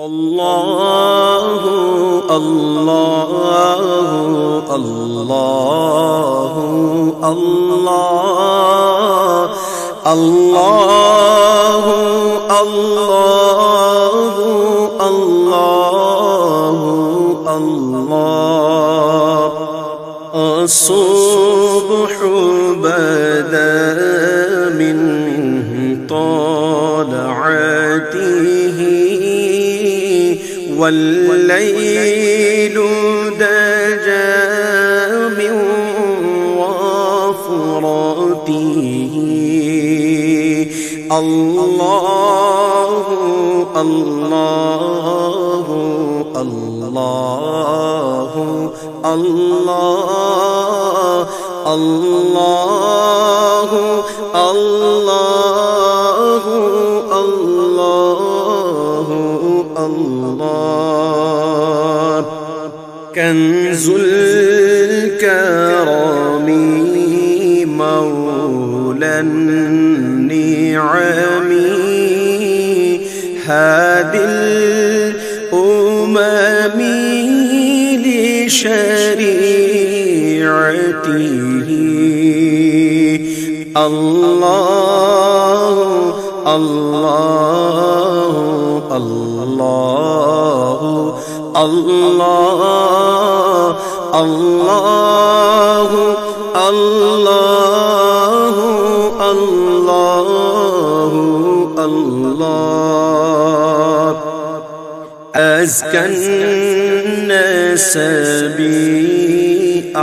अल्लाहु अल्लाहु अल्लाहु अल्लाह अल्लाहु अल्लाहु अल्लाहु अल्लाह अस्सुब्हु बदा मिन तलअतिही वल्लैलु दजा मिन वफ़रतिही अल्लाहु अल्लाहु अल्लाहु अल्लाह अल्लाहु अल्लाहु अल्लाहु अल्लाह कंजुल करमी मौलन निअमी हादिल उममी लिशरीअतिही अल्लाह अल्लाह अल्लाह अल्लाह अल्लाह अल्लाह अल्लाह अल्लाह अज़कन नसबी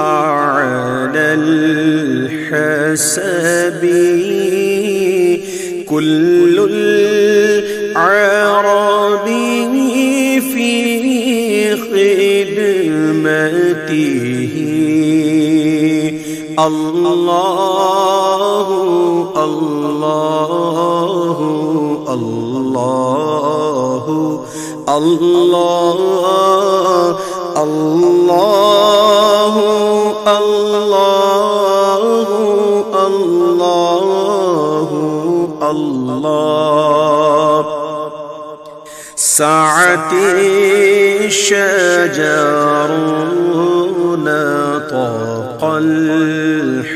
अअलल हसबी कुल्लुल अरबी फी खिदमतिही अल्लाहु अल्लाहु अल्लाहु अल्लाह अल्लाहु अल्लाहु अल्लाहु अल्लाह साअती शजरुन तक़ल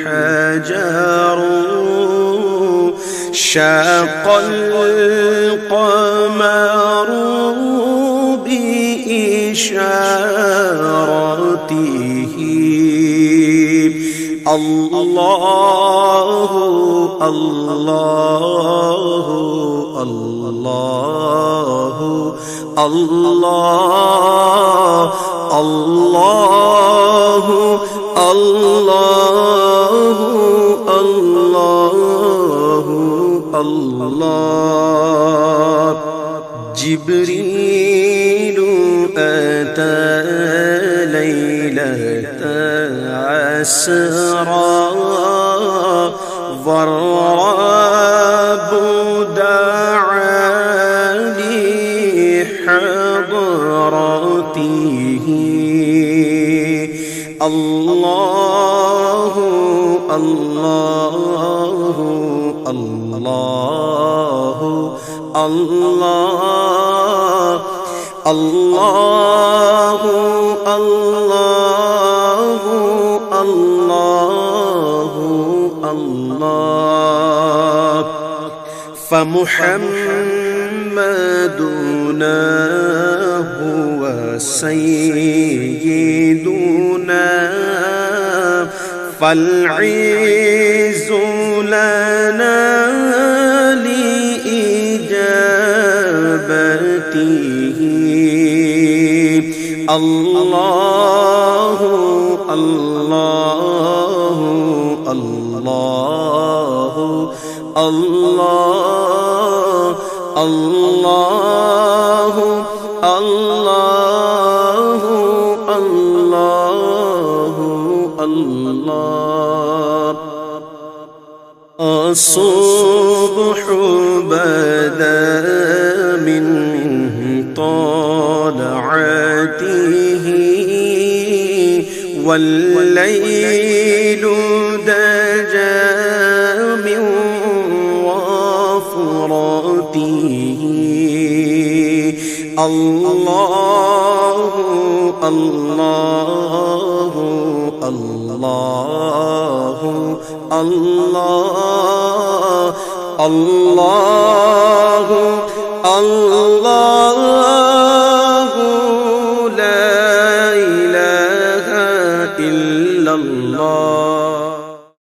हजरु शक़ल क़मरु बिइशारतिही अल्लाहु अल्लाहु अल्लाहु अल्लाह अल्लाहु अल्लाहु अल्लाहु अल्लाह जिब्रीलु अता लैलत अस्रा वर्रब दअनी हज़रतिही अल्लाहु अल्लाहु अल्लाहु अल्लाह अल्लाहु अल्लाहु अल्लाहु अल्लाह फमुहम्मदुना हुवा सय्यिदुना फल्इज़्ज़ु लना लिइजाबतिही अल्लाहु अल्लाहु अल्लाहु अल्लाह अल्लाहु अल्लाहु अल्लाहु अल्लाह अस्सुब्हु बदा मिन तलअतिही वल्लैलु दजा मिन वफ़रतिही الله الله الله الله الله الله